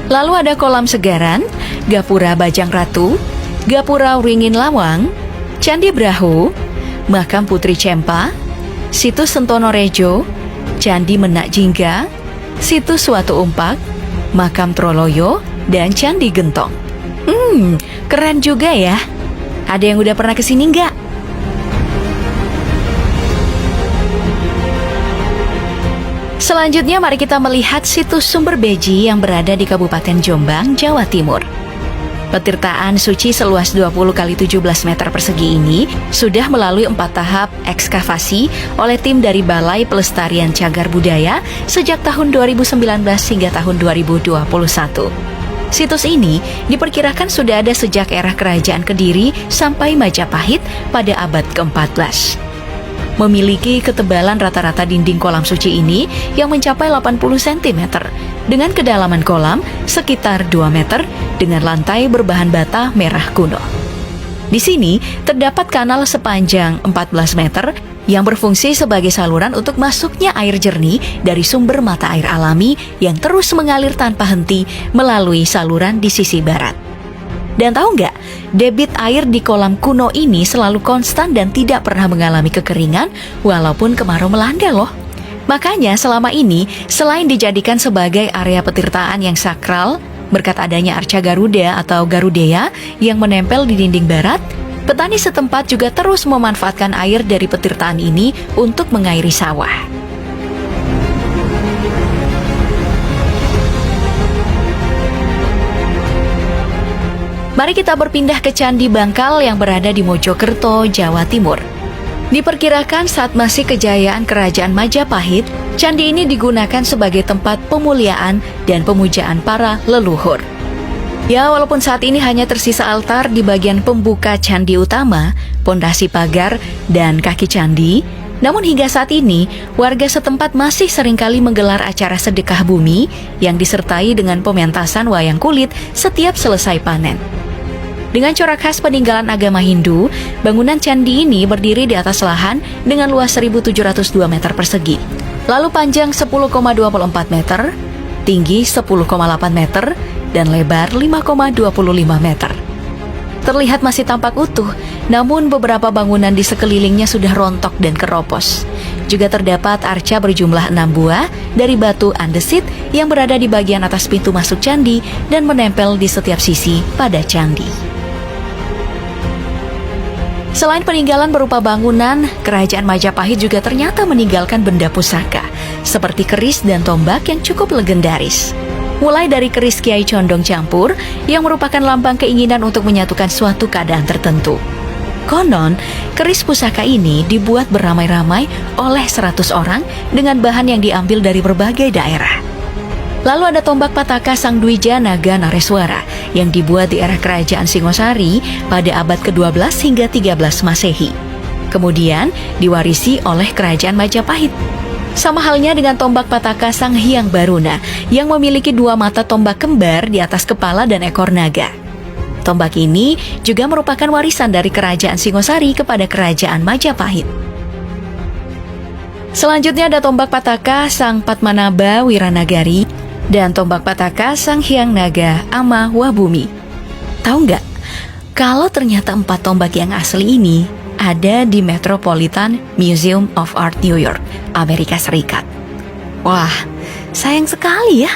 Lalu ada Kolam Segaran, Gapura Bajang Ratu, Gapura Wringin Lawang, Candi Brahu, Makam Putri Cempa, Situs Sentono Rejo, Candi Menak Jingga, Situs Watu Umpak, Makam Troloyo, dan Candi Gentong. Keren juga ya. Ada yang udah pernah kesini nggak? Selanjutnya mari kita melihat situs Sumber Beji yang berada di Kabupaten Jombang, Jawa Timur. Petirtaan suci seluas 20 x 17 meter persegi ini sudah melalui 4 tahap ekskavasi oleh tim dari Balai Pelestarian Cagar Budaya sejak tahun 2019 hingga tahun 2021. Situs ini diperkirakan sudah ada sejak era Kerajaan Kediri sampai Majapahit pada abad ke-14. Memiliki ketebalan rata-rata dinding kolam suci ini yang mencapai 80 cm dengan kedalaman kolam sekitar 2 meter dengan lantai berbahan bata merah kuno. Di sini terdapat kanal sepanjang 14 meter yang berfungsi sebagai saluran untuk masuknya air jernih dari sumber mata air alami yang terus mengalir tanpa henti melalui saluran di sisi barat. Dan tahu nggak, debit air di kolam kuno ini selalu konstan dan tidak pernah mengalami kekeringan walaupun kemarau melanda loh. Makanya selama ini, selain dijadikan sebagai area petirtaan yang sakral, berkat adanya arca Garuda atau Garudea yang menempel di dinding barat, petani setempat juga terus memanfaatkan air dari petirtaan ini untuk mengairi sawah. Mari kita berpindah ke Candi Bangkal yang berada di Mojokerto, Jawa Timur. Diperkirakan saat masih kejayaan Kerajaan Majapahit, candi ini digunakan sebagai tempat pemuliaan dan pemujaan para leluhur. Ya, walaupun saat ini hanya tersisa altar di bagian pembuka candi utama, pondasi pagar, dan kaki candi, namun hingga saat ini, warga setempat masih seringkali menggelar acara sedekah bumi yang disertai dengan pementasan wayang kulit setiap selesai panen. Dengan corak khas peninggalan agama Hindu, bangunan candi ini berdiri di atas lahan dengan luas 1.702 meter persegi. Lalu panjang 10,24 meter, tinggi 10,8 meter, dan lebar 5,25 meter. Terlihat masih tampak utuh, namun beberapa bangunan di sekelilingnya sudah rontok dan keropos. Juga terdapat arca berjumlah 6 buah dari batu andesit yang berada di bagian atas pintu masuk candi dan menempel di setiap sisi pada candi. Selain peninggalan berupa bangunan, Kerajaan Majapahit juga ternyata meninggalkan benda pusaka, seperti keris dan tombak yang cukup legendaris. Mulai dari keris Kiai Condong Campur, yang merupakan lambang keinginan untuk menyatukan suatu keadaan tertentu. Konon, keris pusaka ini dibuat beramai-ramai oleh 100 orang dengan bahan yang diambil dari berbagai daerah. Lalu ada tombak Pataka Sang Dwija Naga Nareswara yang dibuat di era Kerajaan Singosari pada abad ke-12 hingga 13 Masehi. Kemudian diwarisi oleh Kerajaan Majapahit. Sama halnya dengan tombak Pataka Sang Hyang Baruna yang memiliki 2 mata tombak kembar di atas kepala dan ekor naga. Tombak ini juga merupakan warisan dari Kerajaan Singosari kepada Kerajaan Majapahit. Selanjutnya ada tombak Pataka Sang Padmanaba Wiranagari dan tombak Pataka Sang Hyang Naga Ama Wabumi. Tahu nggak, kalau ternyata 4 tombak yang asli ini ada di Metropolitan Museum of Art New York, Amerika Serikat. Wah, sayang sekali ya.